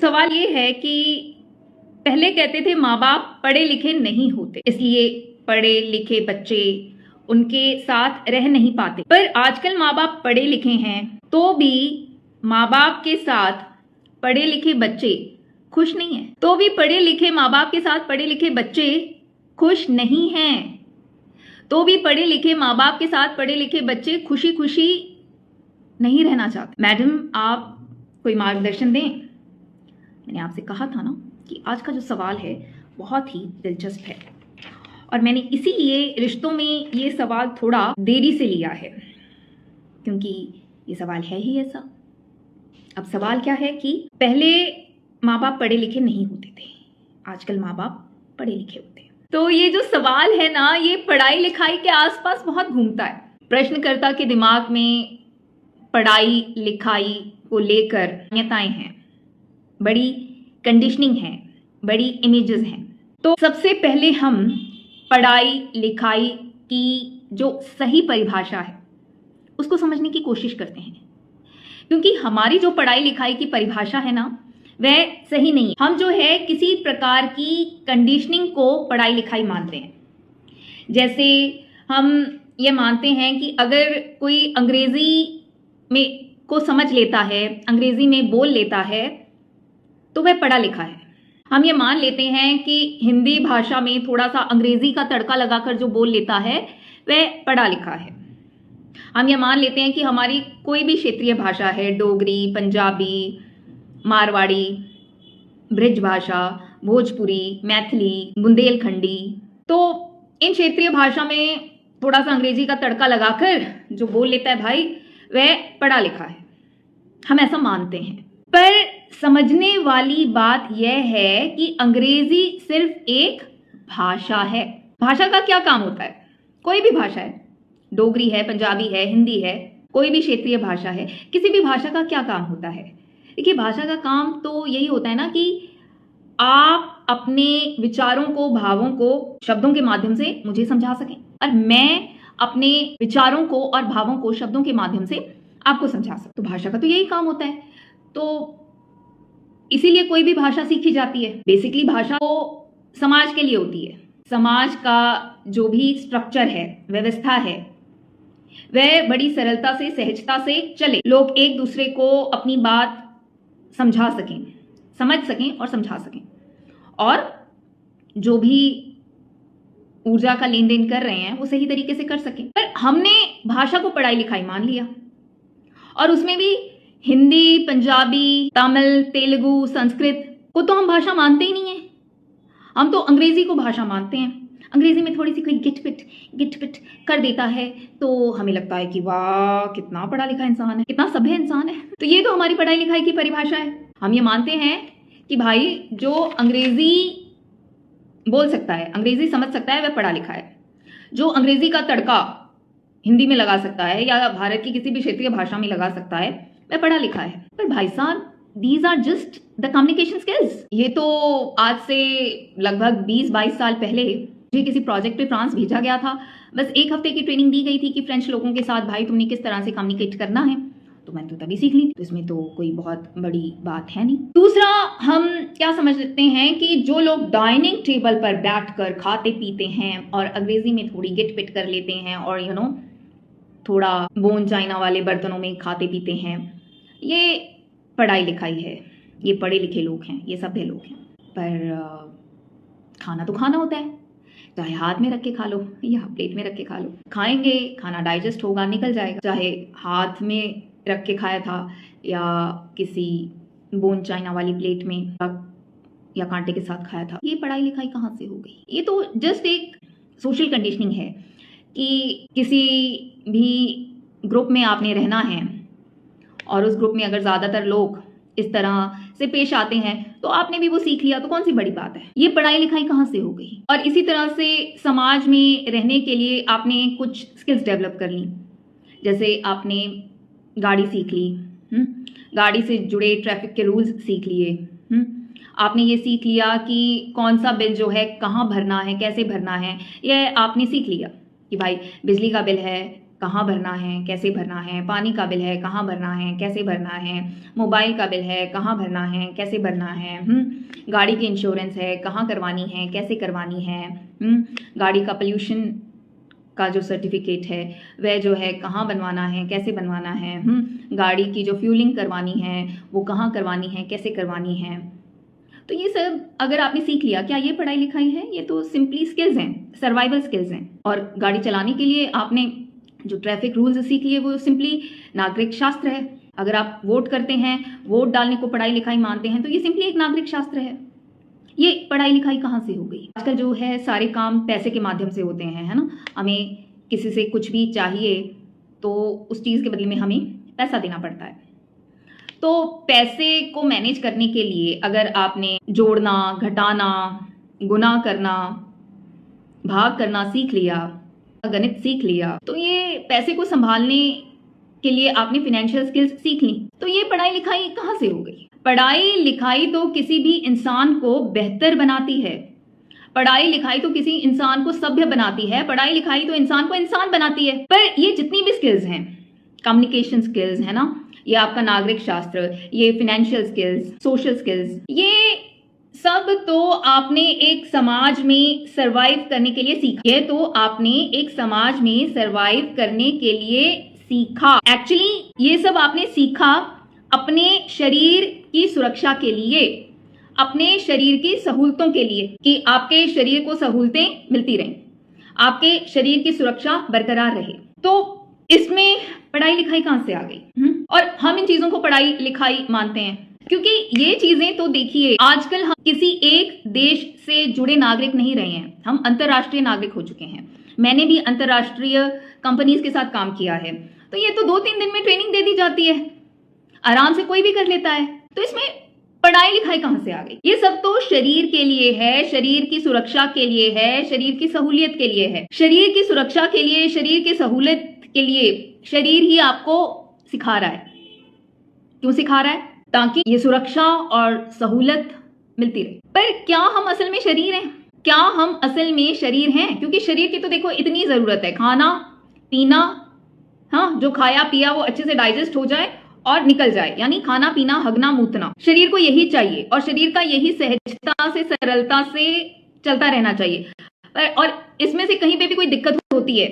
सवाल ये है कि पहले कहते थे माँ बाप पढ़े लिखे नहीं होते, इसलिए पढ़े लिखे बच्चे उनके साथ रह नहीं पाते। पर आजकल माँ बाप पढ़े लिखे हैं तो भी माँ बाप के साथ पढ़े लिखे बच्चे खुश नहीं हैं। तो भी पढ़े लिखे माँ बाप के साथ पढ़े लिखे बच्चे खुश नहीं हैं। तो भी पढ़े लिखे माँ बाप के साथ पढ़े लिखे बच्चे खुशी खुशी नहीं रहना चाहते। मैडम, आप कोई मार्गदर्शन दें। मैंने आपसे कहा था ना कि आज का जो सवाल है बहुत ही दिलचस्प है और मैंने इसीलिए रिश्तों में ये सवाल थोड़ा देरी से लिया है, क्योंकि ये सवाल है ही ऐसा। अब सवाल क्या है कि पहले माँ बाप पढ़े लिखे नहीं होते थे, आजकल माँ बाप पढ़े लिखे होते हैं। तो ये जो सवाल है ना, ये पढ़ाई लिखाई के आसपास बहुत घूमता है। प्रश्नकर्ता के दिमाग में पढ़ाई लिखाई को लेकर मान्यताएं हैं, बड़ी कंडीशनिंग है, बड़ी इमेजेस हैं। तो सबसे पहले हम पढ़ाई लिखाई की जो सही परिभाषा है उसको समझने की कोशिश करते हैं, क्योंकि हमारी जो पढ़ाई लिखाई की परिभाषा है ना, वह सही नहीं है। हम जो है किसी प्रकार की कंडीशनिंग को पढ़ाई लिखाई मानते हैं। जैसे हम ये मानते हैं कि अगर कोई अंग्रेजी में को समझ लेता है, अंग्रेजी में बोल लेता है, तो वह पढ़ा लिखा है। हम ये मान लेते हैं कि हिंदी भाषा में थोड़ा सा अंग्रेजी का तड़का लगाकर जो बोल लेता है वह पढ़ा लिखा है। हम ये मान लेते हैं कि हमारी कोई भी क्षेत्रीय भाषा है, डोगरी, पंजाबी, मारवाड़ी, ब्रिज भाषा, भोजपुरी, मैथिली, बुंदेलखंडी, तो इन क्षेत्रीय भाषा में थोड़ा सा अंग्रेजी का तड़का लगाकर जो बोल लेता है भाई, वह पढ़ा लिखा है। हम ऐसा मानते हैं। पर समझने वाली बात यह है कि अंग्रेजी सिर्फ एक भाषा है। भाषा का क्या काम होता है? कोई भी भाषा है, डोगरी है, पंजाबी है, हिंदी है, कोई भी क्षेत्रीय भाषा है, किसी भी भाषा का क्या काम होता है? देखिए, भाषा का काम तो यही होता है ना कि आप अपने विचारों को, भावों को शब्दों के माध्यम से मुझे समझा सकें और मैं अपने विचारों को और भावों को शब्दों के माध्यम से आपको समझा सकूं। तो भाषा का तो यही काम होता है। तो इसीलिए कोई भी भाषा सीखी जाती है। बेसिकली भाषा तो समाज के लिए होती है। समाज का जो भी स्ट्रक्चर है, व्यवस्था है, वह बड़ी सरलता से, सहजता से चले। लोग एक दूसरे को अपनी बात समझा सकें, समझ सकें और समझा सकें, और जो भी ऊर्जा का लेन देन कर रहे हैं वो सही तरीके से कर सकें। पर हमने भाषा को पढ़ाई लिखाई मान लिया, और उसमें भी हिंदी, पंजाबी, तमिल, तेलुगु, संस्कृत को तो हम भाषा मानते ही नहीं है। हम तो अंग्रेजी को भाषा मानते हैं। अंग्रेजी में थोड़ी सी कोई गिट-पिट कर देता है तो हमें लगता है कि वाह, कितना पढ़ा लिखा इंसान है, कितना सभ्य इंसान है। तो ये तो हमारी पढ़ाई लिखाई की परिभाषा है। हम ये मानते हैं कि भाई जो अंग्रेजी बोल सकता है, अंग्रेजी समझ सकता है, वह पढ़ा लिखा है। जो अंग्रेजी का तड़का हिंदी में लगा सकता है या भारत की किसी भी क्षेत्रीय भाषा में लगा सकता है, वह पढ़ा लिखा है। पर भाई साहब, these are just the communication skills. ये तो आज से लगभग 20-22 साल पहले मुझे किसी प्रोजेक्ट पे फ्रांस भेजा गया था। बस 1 हफ्ते की ट्रेनिंग दी गई थी कि फ्रेंच लोगों के साथ भाई तुमने किस तरह से कम्युनिकेट करना है। तो मैं तो तभी सीख ली, तो इसमें तो कोई बहुत बड़ी बात है नहीं। दूसरा, हम क्या समझ लेते हैं कि जो लोग डाइनिंग टेबल पर बैठकर खाते पीते हैं और अंग्रेजी में थोड़ी गिट पिट कर लेते हैं और थोड़ा बोन चाइना वाले बर्तनों में खाते पीते हैं, ये पढ़ाई लिखाई है, ये पढ़े लिखे लोग हैं, ये सभ्य लोग हैं। पर खाना तो खाना होता है, चाहे हाथ में रख के खा लो या प्लेट में रख के खा लो। खाएंगे, खाना डाइजेस्ट होगा, निकल जाएगा। चाहे हाथ में रख के खाया था या किसी बोन चाइना वाली प्लेट में या कांटे के साथ खाया था। ये पढ़ाई लिखाई कहाँ से हो गई? ये तो जस्ट एक सोशल कंडीशनिंग है कि किसी भी ग्रुप में आपने रहना है और उस ग्रुप में अगर ज़्यादातर लोग इस तरह से पेश आते हैं तो आपने भी वो सीख लिया, तो कौन सी बड़ी बात है? ये पढ़ाई लिखाई कहाँ से हो गई? और इसी तरह से समाज में रहने के लिए आपने कुछ स्किल्स डेवलप कर ली। जैसे आपने गाड़ी सीख ली, गाड़ी से जुड़े ट्रैफिक के रूल्स सीख लिए, आपने ये सीख लिया कि कौन सा बिल जो है कहाँ भरना है, कैसे भरना है, यह आपने सीख लिया कि भाई बिजली का बिल है कहाँ भरना है, कैसे भरना है, पानी का बिल है, कहाँ भरना है, कैसे भरना है, मोबाइल का बिल है, कहाँ भरना है, कैसे भरना है, गाड़ी की इंश्योरेंस है, कहाँ करवानी है, कैसे करवानी है, गाड़ी का पोल्यूशन का जो सर्टिफिकेट है वह जो है कहाँ बनवाना है, कैसे बनवाना है, गाड़ी की जो फ्यूलिंग करवानी है वो कहाँ करवानी है, कैसे करवानी है। तो ये सब अगर आपने सीख लिया, क्या ये पढ़ाई लिखाई है? ये तो सिंपली स्किल्स हैं, सर्वाइवल स्किल्स हैं। और गाड़ी चलाने के लिए आपने जो ट्रैफिक रूल्स सीख लिए वो सिंपली नागरिक शास्त्र है। अगर आप वोट करते हैं, वोट डालने को पढ़ाई लिखाई मानते हैं, तो ये सिंपली एक नागरिक शास्त्र है। ये पढ़ाई लिखाई कहाँ से हो गई? आजकल जो है सारे काम पैसे के माध्यम से होते हैं, है ना। हमें किसी से कुछ भी चाहिए तो उस चीज़ के बदले में हमें पैसा देना पड़ता है। तो पैसे को मैनेज करने के लिए अगर आपने जोड़ना, घटाना, गुना करना, भाग करना सीख लिया, गणित सीख लिया, तो ये पैसे को संभालने के लिए आपने फाइनेंशियल स्किल्स सीख ली। तो ये पढ़ाई लिखाई कहाँ से हो गई? पढ़ाई लिखाई तो किसी भी इंसान को बेहतर बनाती है, पढ़ाई लिखाई तो किसी इंसान को सभ्य बनाती है, पढ़ाई लिखाई तो इंसान को इंसान बनाती है। पर ये जितनी भी स्किल्स हैं, कम्युनिकेशन स्किल्स है ना, ये आपका नागरिक शास्त्र, ये फाइनेंशियल स्किल्स, सोशल स्किल्स, ये सब तो आपने एक समाज में सरवाइव करने के लिए सीखा। ये तो आपने एक समाज में सरवाइव करने के लिए सीखा। एक्चुअली ये सब आपने सीखा अपने शरीर की सुरक्षा के लिए, अपने शरीर की सहूलतों के लिए, कि आपके शरीर को सहूलतें मिलती रहें, आपके शरीर की सुरक्षा बरकरार रहे। तो इसमें पढ़ाई लिखाई कहां से आ गई? और हम इन चीजों को पढ़ाई लिखाई मानते हैं क्योंकि ये चीजें तो देखिए, आजकल हम किसी एक देश से जुड़े नागरिक नहीं रहे हैं, हम अंतर्राष्ट्रीय नागरिक हो चुके हैं। मैंने भी अंतर्राष्ट्रीय कंपनीज के साथ काम किया है, तो ये तो 2-3 दिन में ट्रेनिंग दे दी जाती है, आराम से कोई भी कर लेता है। तो इसमें पढ़ाई लिखाई कहां से आ गई? ये सब तो शरीर के लिए है, शरीर की सुरक्षा के लिए है, शरीर की सहूलियत के लिए है। शरीर की सुरक्षा के लिए, शरीर की सहूलियत के लिए शरीर ही आपको सिखा रहा है। क्यों सिखा रहा है? ताकि ये सुरक्षा और सहूलत मिलती रहे। पर क्या हम असल में शरीर हैं? क्या हम असल में शरीर हैं? क्योंकि शरीर की तो देखो इतनी जरूरत है, खाना पीना, हाँ, जो खाया पिया वो अच्छे से डाइजेस्ट हो जाए और निकल जाए, यानी खाना पीना, हगना मूतना, शरीर को यही चाहिए और शरीर का यही सहजता से, सरलता से चलता रहना चाहिए। और इसमें से कहीं पे भी कोई दिक्कत होती है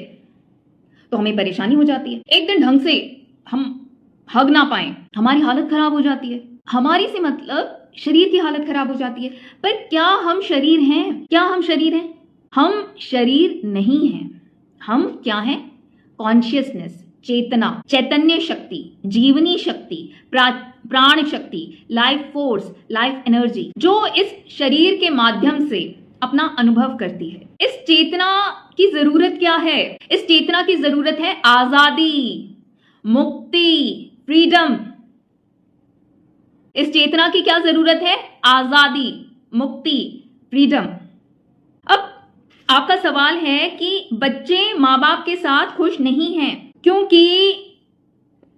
तो हमें परेशानी हो जाती है। एक दिन ढंग से हम हग ना पाए, हमारी हालत खराब हो जाती है। हमारी से मतलब शरीर की हालत खराब हो जाती है। पर क्या हम शरीर हैं? क्या हम शरीर हैं? हम शरीर नहीं हैं। हम क्या हैं? कॉन्शियसनेस, चेतना, चैतन्य शक्ति, जीवनी शक्ति, प्राण शक्ति, लाइफ फोर्स, लाइफ एनर्जी, जो इस शरीर के माध्यम से अपना अनुभव करती है। इस चेतना की जरूरत क्या है? इस चेतना की जरूरत है आजादी, मुक्ति, फ्रीडम। इस चेतना की क्या जरूरत है? आजादी, मुक्ति, फ्रीडम। अब आपका सवाल है कि बच्चे माँ बाप के साथ खुश नहीं हैं, क्योंकि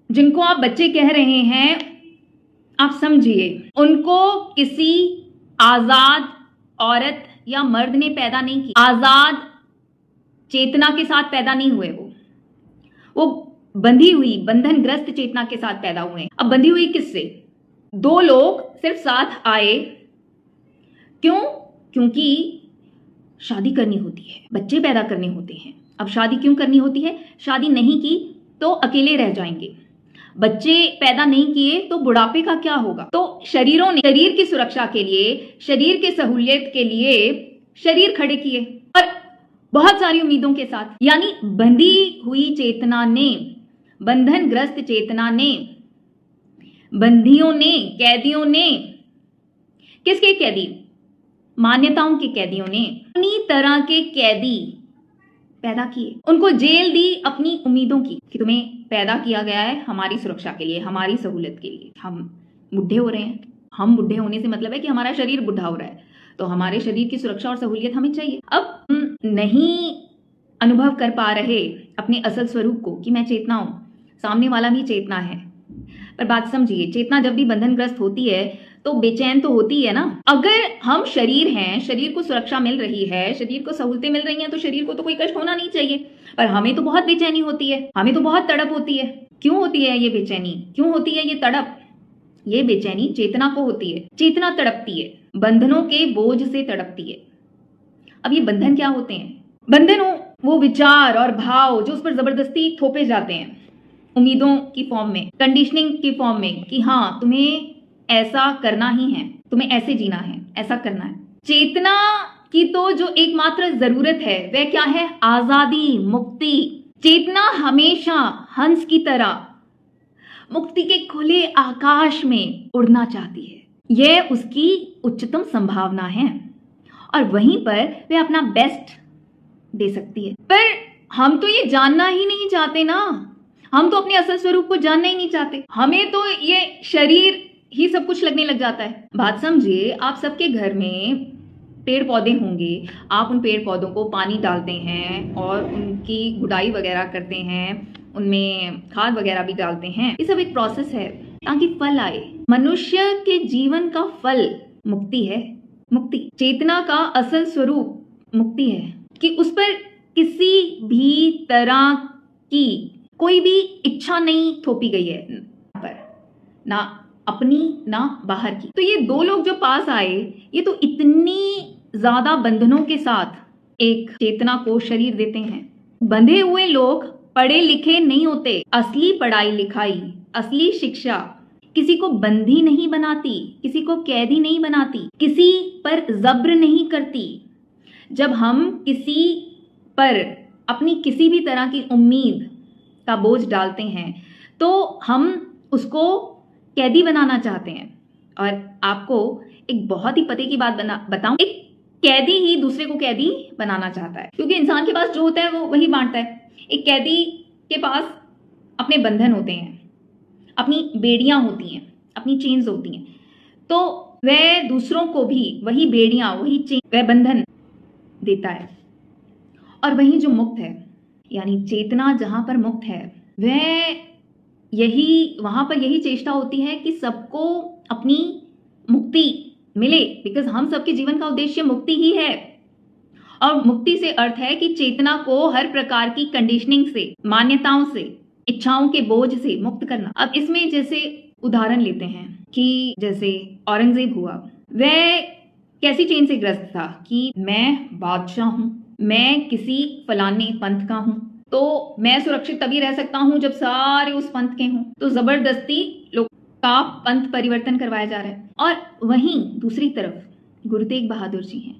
जिनको आप बच्चे कह रहे हैं, आप समझिए, उनको किसी आजाद औरत या मर्द ने पैदा नहीं की, आजाद चेतना के साथ पैदा नहीं हुए। वो बंधी हुई, बंधनग्रस्त चेतना के साथ पैदा हुए। अब बंधी हुई किससे? 2 लोग सिर्फ साथ आए, क्यों? क्योंकि शादी करनी होती है, बच्चे पैदा करने होते हैं। अब शादी क्यों करनी होती है? शादी नहीं की तो अकेले रह जाएंगे, बच्चे पैदा नहीं किए तो बुढ़ापे का क्या होगा? तो शरीरों ने शरीर की सुरक्षा के लिए, शरीर की सहूलियत के लिए शरीर खड़े किए, और बहुत सारी उम्मीदों के साथ। यानी बंधी हुई चेतना ने, बंधनग्रस्त चेतना ने, बंदियों ने, कैदियों ने, किसके कैदी? मान्यताओं के कैदियों ने अपनी तरह के कैदी पैदा किए, उनको जेल दी अपनी उम्मीदों की, कि तुम्हें पैदा किया गया है हमारी सुरक्षा के लिए, हमारी सहूलियत के लिए। हम बुढ़े हो रहे हैं, हम बुढ़े होने से मतलब है कि हमारा शरीर बुढ़ा हो रहा है, तो हमारे शरीर की सुरक्षा और सहूलियत हमें चाहिए। अब नहीं अनुभव कर पा रहे अपने असल स्वरूप को कि मैं चेतना हूं, सामने वाला भी चेतना है। पर बात समझिए, चेतना जब भी बंधनग्रस्त होती है तो बेचैन तो होती है ना। अगर हम शरीर हैं, शरीर को सुरक्षा मिल रही है, शरीर को सहूलतें मिल रही हैं, तो शरीर को तो कोई कष्ट होना नहीं चाहिए, पर हमें तो बहुत बेचैनी होती है, हमें तो बहुत तड़प होती है। क्यों होती है ये बेचैनी, क्यों होती है ये तड़प? ये बेचैनी चेतना को होती है। चेतना तड़पती है, बंधनों के बोझ से तड़पती है। अब ये बंधन क्या होते हैं? बंधन वो विचार और भाव जो उस पर जबरदस्ती थोपे जाते हैं, उम्मीदों की फॉर्म में, कंडीशनिंग की फॉर्म में, कि हाँ तुम्हें ऐसा करना ही है, तुम्हें ऐसे जीना है, ऐसा करना है। चेतना की तो जो एकमात्र जरूरत है वह क्या है? आजादी, मुक्ति। चेतना हमेशा हंस की तरह मुक्ति के खुले आकाश में उड़ना चाहती है। यह उसकी उच्चतम संभावना है और वहीं पर वह अपना बेस्ट दे सकती है। पर हम तो ये जानना ही नहीं चाहते ना, हम तो अपने असल स्वरूप को जानना ही नहीं चाहते। हमें तो ये शरीर ही सब कुछ लगने लग जाता है। बात समझिए, आप सबके घर में पेड़ पौधे होंगे, आप उन पेड़ पौधों को पानी डालते हैं और उनकी गुड़ाई वगैरह करते हैं, उनमें खाद वगैरह भी डालते हैं। ये सब एक प्रोसेस है ताकि फल आए। मनुष्य के जीवन का फल मुक्ति है। मुक्ति, चेतना का असल स्वरूप मुक्ति है कि उस पर किसी भी तरह की कोई भी इच्छा नहीं थोपी गई है, पर ना अपनी ना बाहर की। तो ये दो लोग जो पास आए, ये तो इतनी ज्यादा बंधनों के साथ एक चेतना को शरीर देते हैं। बंधे हुए लोग पढ़े लिखे नहीं होते। असली पढ़ाई लिखाई, असली शिक्षा किसी को बंदी नहीं बनाती, किसी को कैदी नहीं बनाती, किसी पर जब्र नहीं करती। जब हम किसी पर अपनी किसी भी तरह की उम्मीद का बोझ डालते हैं तो हम उसको कैदी बनाना चाहते हैं। और आपको एक बहुत ही पते की बात बताऊं, एक कैदी ही दूसरे को कैदी बनाना चाहता है, क्योंकि इंसान के पास जो होता है वो वही बांटता है। एक कैदी के पास अपने बंधन होते हैं, अपनी बेड़ियां होती हैं, अपनी चेन्स होती हैं, तो वह दूसरों को भी वही बेड़ियां, वही चेन, वह बंधन देता है। और वही जो मुक्त है, यानी चेतना जहां पर मुक्त है, वह वहां पर यही चेष्टा होती है कि सबको अपनी मुक्ति मिले, बिकॉज हम सबके जीवन का उद्देश्य मुक्ति ही है। और मुक्ति से अर्थ है कि चेतना को हर प्रकार की कंडीशनिंग से, मान्यताओं से, इच्छाओं के बोझ से मुक्त करना। अब इसमें जैसे उदाहरण लेते हैं कि जैसे औरंगजेब हुआ, वह कैसी चेन से ग्रस्त था कि मैं बादशाह हूं, मैं किसी फलाने पंथ का हूं, तो मैं सुरक्षित तभी रह सकता हूं जब सारे उस पंथ के हों। तो जबरदस्ती लोग का पंथ परिवर्तन करवाया जा रहा है। और वहीं दूसरी तरफ गुरु तेग बहादुर जी हैं,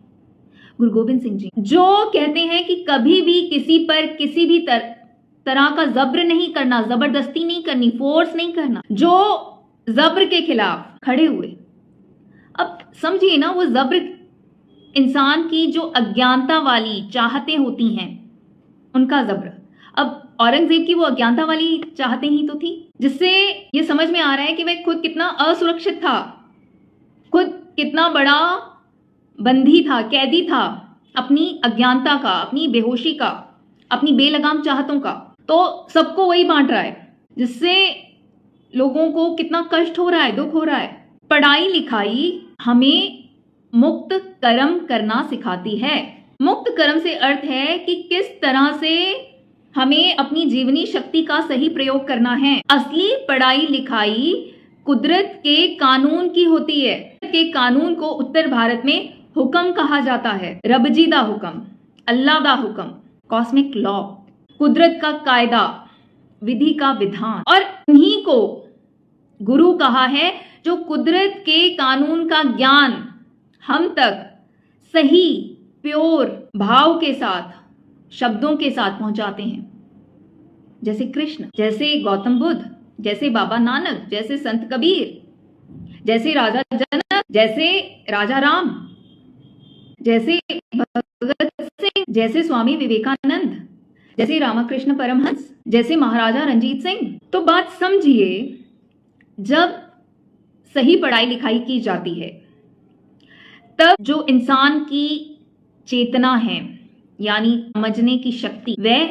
गुरु गोविंद सिंह जी, जो कहते हैं कि कभी भी किसी पर किसी भी तरह का जब्र नहीं करना, जबरदस्ती नहीं करनी, फोर्स नहीं करना, जो जब्र के खिलाफ खड़े हुए। अब समझिए ना, वो जब्र इंसान की जो अज्ञानता वाली चाहतें होती हैं, उनका जब्र। अब औरंगजेब की वो अज्ञानता वाली चाहतें ही तो थी, जिससे ये समझ में आ रहा है कि वह खुद कितना असुरक्षित था, खुद कितना बड़ा बंदी था, कैदी था अपनी अज्ञानता का, अपनी बेहोशी का, अपनी बेलगाम चाहतों का। तो सबको वही बांट रहा है, जिससे लोगों को कितना कष्ट हो रहा है, दुख हो रहा है। पढ़ाई लिखाई हमें मुक्त कर्म करना सिखाती है। मुक्त कर्म से अर्थ है कि किस तरह से हमें अपनी जीवनी शक्ति का सही प्रयोग करना है। असली पढ़ाई लिखाई कुदरत के कानून की होती है। के कानून को उत्तर भारत में हुक्म कहा जाता है। रबजी दा हुक्म, अल्लाह दा हुक्म, कॉस्मिक लॉ, कुदरत का कायदा, विधि का विधान। और उन्हीं को गुरु कहा है जो कुदरत के कानून का ज्ञान हम तक सही प्योर भाव के साथ, शब्दों के साथ पहुंचाते हैं। जैसे कृष्ण, जैसे गौतम बुद्ध, जैसे बाबा नानक, जैसे संत कबीर, जैसे राजा जनक, जैसे राजा राम, जैसे भगत सिंह, जैसे स्वामी विवेकानंद, जैसे रामकृष्ण परमहंस, जैसे महाराजा रंजीत सिंह। तो बात समझिए, जब सही पढ़ाई लिखाई की जाती है तब जो इंसान की चेतना है, यानी समझने की शक्ति, वह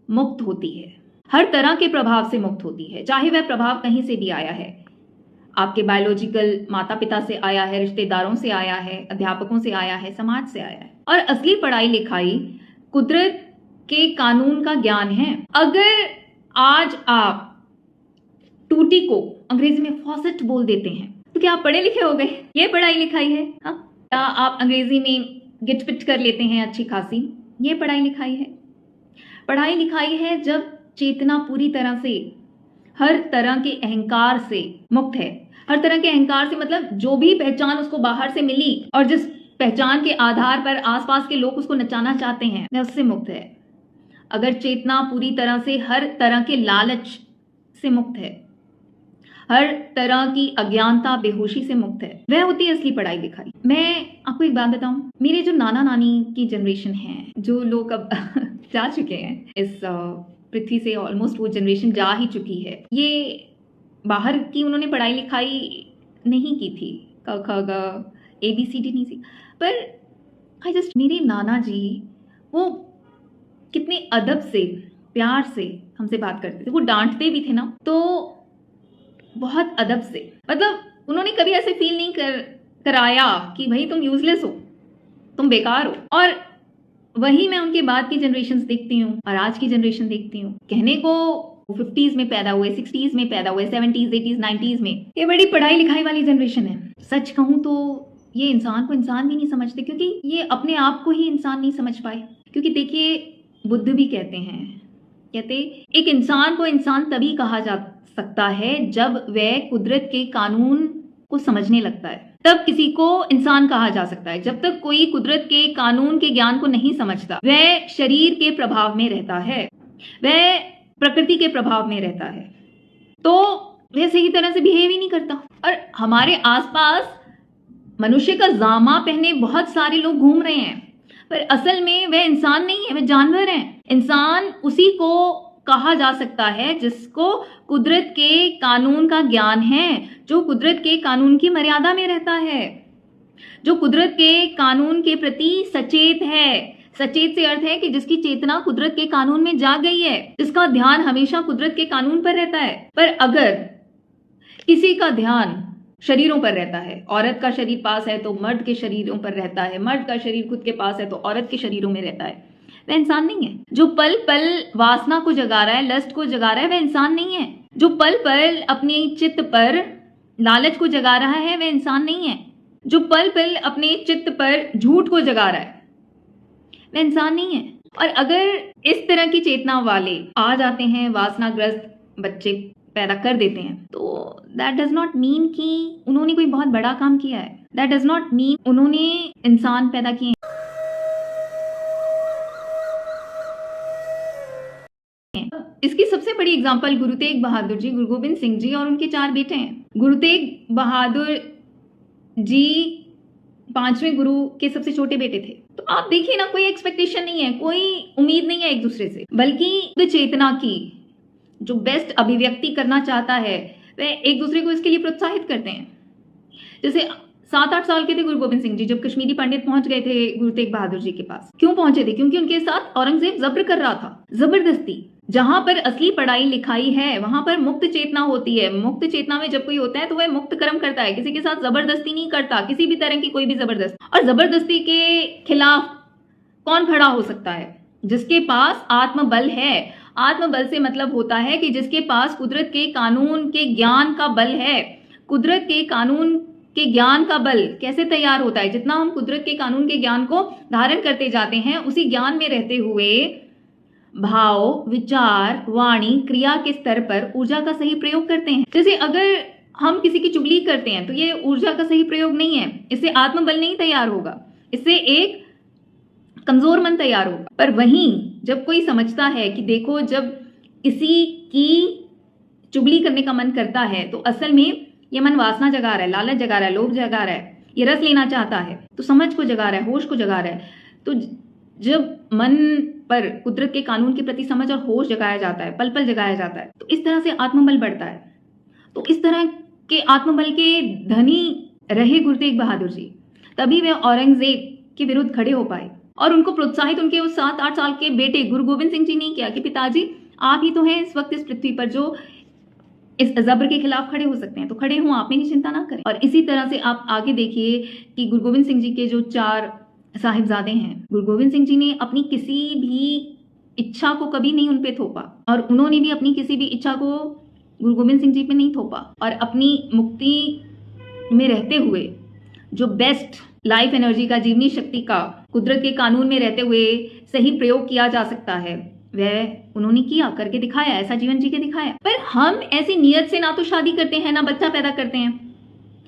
मुक्त होती है, हर तरह के प्रभाव से मुक्त होती है, चाहे वह प्रभाव कहीं से भी आया है। आपके बायोलॉजिकल माता पिता से आया है, रिश्तेदारों से आया है, अध्यापकों से आया है, समाज से आया है। और असली पढ़ाई लिखाई कुदरत के कानून का ज्ञान है। अगर आज आप टूटी को अंग्रेजी में फॉसेट बोल देते हैं तो क्या आप पढ़े लिखे हो गए? ये पढ़ाई लिखाई है? हाँ, क्या आप अंग्रेजी में गिट पिट कर लेते हैं अच्छी खासी? ये पढ़ाई लिखाई है? पढ़ाई लिखाई है जब चेतना पूरी तरह से हर तरह के अहंकार से मुक्त है। हर तरह के अहंकार से मतलब जो भी पहचान उसको बाहर से मिली और जिस पहचान के आधार पर आसपास के लोग उसको नचाना चाहते हैं, वह उससे मुक्त है। अगर चेतना पूरी तरह से हर तरह के लालच से मुक्त है, हर तरह की अज्ञानता बेहोशी से मुक्त है, वह होती है असली पढ़ाई लिखाई। मैं आपको एक बात बताऊं, मेरे जो नाना नानी की जनरेशन है, जो लोग अब जा चुके हैं इस पृथ्वी से, ऑलमोस्ट वो जनरेशन जा ही चुकी है। ये बाहर की उन्होंने पढ़ाई लिखाई नहीं की थी, क ख ग ABCD नहीं सी, पर मेरे नाना जी वो कितने अदब से, प्यार से हमसे बात करते थे। वो डांटते भी थे ना तो बहुत अदब से, मतलब उन्होंने कभी ऐसे फील नहीं कराया कि भाई तुम यूजलेस हो, तुम बेकार हो। और वही मैं उनके बाद की जनरेशंस देखती हूँ और आज की जनरेशन देखती हूँ। कहने को 50s में पैदा हुए, 60s में पैदा हुए, 70s 80s 90s में, ये बड़ी पढ़ाई लिखाई वाली जनरेशन है। सच कहूँ तो ये इंसान को इंसान भी नहीं समझते, क्योंकि ये अपने आप को ही इंसान नहीं समझ पाए। क्योंकि देखिए, बुद्ध भी कहते एक इंसान को इंसान तभी कहा जा सकता है जब वह कुदरत के कानून को समझने लगता है, तब किसी को इंसान कहा जा सकता है। जब तक कोई कुदरत के कानून के ज्ञान को नहीं समझता, वह शरीर के प्रभाव में रहता है, वह प्रकृति के प्रभाव में रहता है, तो वह सही तरह से बिहेव ही नहीं करता। और हमारे आसपास मनुष्य का जामा पहने बहुत सारे लोग घूम रहे हैं, पर असल में वह इंसान नहीं है, वह जानवर हैं। इंसान उसी को कहा जा सकता है जिसको कुदरत के कानून का ज्ञान है, जो कुदरत के कानून की मर्यादा में रहता है, जो कुदरत के कानून के प्रति सचेत है। सचेत से अर्थ है कि जिसकी चेतना कुदरत के कानून में जा गई है, जिसका ध्यान हमेशा कुदरत के कानून पर रहता है। पर अगर किसी का ध्यान शरीरों पर रहता है, औरत का शरीर पास है तो मर्द के शरीरों पर रहता है, मर्द का शरीर खुद के पास है तो औरत के शरीरों में रहता है, वह इंसान नहीं है। जो पल पल वासना को जगा रहा है, लस्ट को जगा रहा है, वह इंसान नहीं है। जो पल पल अपने चित्त पर लालच को जगा रहा है, वह इंसान नहीं है। जो पल पल अपने चित्त पर झूठ को जगा रहा है, वह इंसान नहीं है। और अगर इस तरह की चेतना वाले आ जाते हैं, वासनाग्रस्त बच्चे पैदा कर देते हैं, तो दैट डज नॉट मीन कि उन्होंने कोई बहुत बड़ा काम किया है। दैट डज नॉट मीन उन्होंने इंसान पैदा किए। इसकी सबसे बड़ी एग्जाम्पल गुरु तेग बहादुर जी, गुरु गोबिंद सिंह जी और उनके 4 बेटे हैं। गुरु तेग बहादुर जी 5वें गुरु के सबसे छोटे बेटे थे। तो आप देखिए ना, कोई एक्सपेक्टेशन नहीं है, कोई उम्मीद नहीं है एक दूसरे से, बल्कि चेतना की जो बेस्ट अभिव्यक्ति करना चाहता है, वह एक दूसरे को इसके लिए प्रोत्साहित करते हैं। जैसे 7-8 साल के थे गुरु गोबिंद सिंह जी जब कश्मीरी पंडित पहुंच गए थे गुरु तेग बहादुर जी के पास। क्यों पहुंचे थे? क्योंकि उनके साथ औरंगजेब जबर कर रहा था, जबरदस्ती। जहां पर असली पढ़ाई लिखाई है, वहां पर मुक्त चेतना होती है। मुक्त चेतना में जब कोई होता है तो वह मुक्त कर्म करता है, किसी के साथ जबरदस्ती नहीं करता, किसी भी तरह की कोई भी जबरदस्ती। और जबरदस्ती के खिलाफ कौन खड़ा हो सकता है? जिसके पास आत्मबल है। आत्मबल से मतलब होता है कि जिसके पास कुदरत के कानून के ज्ञान का बल है। कुदरत के कानून के ज्ञान का बल कैसे तैयार होता है? जितना हम कुदरत के कानून के ज्ञान को धारण करते जाते हैं, उसी ज्ञान में रहते हुए भाव, विचार, वाणी, क्रिया के स्तर पर ऊर्जा का सही प्रयोग करते हैं। जैसे अगर हम किसी की चुगली करते हैं तो ये ऊर्जा का सही प्रयोग नहीं है, इससे आत्मबल नहीं तैयार होगा, इससे एक कमजोर मन तैयार होगा। पर वहीं जब कोई समझता है कि देखो, जब किसी की चुगली करने का मन करता है तो असल में ये मन वासना जगा रहा है, लालच जगा रहा है, लोभ जगा रहा है, ये रस लेना चाहता है, तो समझ को जगा रहा है, होश को जगा रहा है। तो जब मन पर कुदरत के कानून के प्रति समझ और होश जगाया जाता है, पल पल जगाया जाता है, तो इस तरह से आत्मबल बढ़ता है। तो इस तरह के आत्मबल के धनी रहे गुरु तेग बहादुर जी, तभी वे औरंगजेब के विरुद्ध खड़े हो पाए। और उनको प्रोत्साहित उनके उस 7-8 साल के बेटे गुरु गोबिंद सिंह जी ने किया कि पिताजी, आप ही तो हैं इस वक्त इस पृथ्वी पर जो इस जबर के खिलाफ खड़े हो सकते हैं, तो खड़े हों, आप मेरी चिंता ना करें। और इसी तरह से आप आगे देखिए कि गुरु गोविंद सिंह जी के जो 4 साहिबजादे हैं, गुरु गोविंद सिंह जी ने अपनी किसी भी इच्छा को कभी नहीं उन पे थोपा, और उन्होंने भी अपनी किसी भी इच्छा को गुरु गोविंद सिंह जी पे नहीं थोपा। और अपनी मुक्ति में रहते हुए जो बेस्ट लाइफ एनर्जी का, जीवनी शक्ति का, कुदरत के कानून में रहते हुए सही प्रयोग किया जा सकता है, वह उन्होंने किया, करके दिखाया, ऐसा जीवन जी के दिखाया। पर हम ऐसी नियत से ना तो शादी करते हैं, ना बच्चा पैदा करते हैं।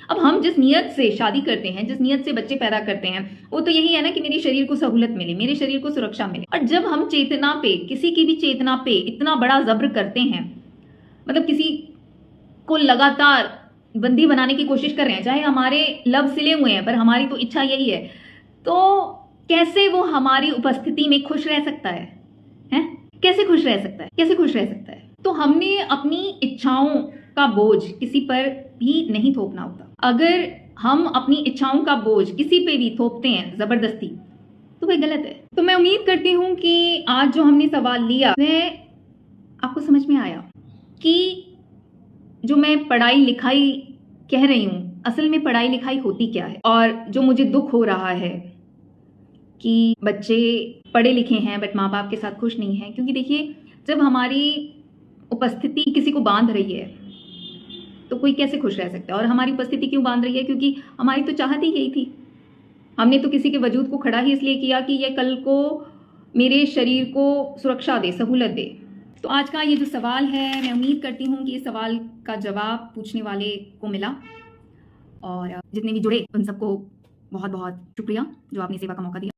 अब हम जिस नियत से शादी करते हैं, जिस नियत से बच्चे पैदा करते हैं, वो तो यही है ना कि मेरे शरीर को सहूलत मिले, मेरे शरीर को सुरक्षा मिले। और जब हम चेतना पे, किसी की भी चेतना पे इतना बड़ा जब्र करते हैं, मतलब किसी को लगातार बंदी बनाने की कोशिश कर रहे हैं, चाहे हमारे लब सिले हुए हैं, पर हमारी तो इच्छा यही है, तो कैसे वो हमारी उपस्थिति में खुश रह सकता है? हैं? कैसे खुश रह सकता है? कैसे खुश रह सकता है? तो हमने अपनी इच्छाओं का बोझ किसी पर भी नहीं थोपना होता। अगर हम अपनी इच्छाओं का बोझ किसी पे भी थोपते हैं जबरदस्ती, तो वह गलत है। तो मैं उम्मीद करती हूं कि आज जो हमने सवाल लिया वह आपको समझ में आया कि जो मैं पढ़ाई लिखाई कह रही हूं, असल में पढ़ाई लिखाई होती क्या है। और जो मुझे दुख हो रहा है कि बच्चे पढ़े लिखे हैं बट माँ बाप के साथ खुश नहीं हैं, क्योंकि देखिए जब हमारी उपस्थिति किसी को बांध रही है तो कोई कैसे खुश रह सकता है। और हमारी उपस्थिति क्यों बांध रही है? क्योंकि हमारी तो चाहत ही यही थी। हमने तो किसी के वजूद को खड़ा ही इसलिए किया कि ये कल को मेरे शरीर को सुरक्षा दे, सहूलत दे। तो आज का ये जो सवाल है, मैं उम्मीद करती हूँ कि इस सवाल का जवाब पूछने वाले को मिला, और जितने भी जुड़े उन सबको बहुत बहुत शुक्रिया जो आपने सेवा का मौका दिया।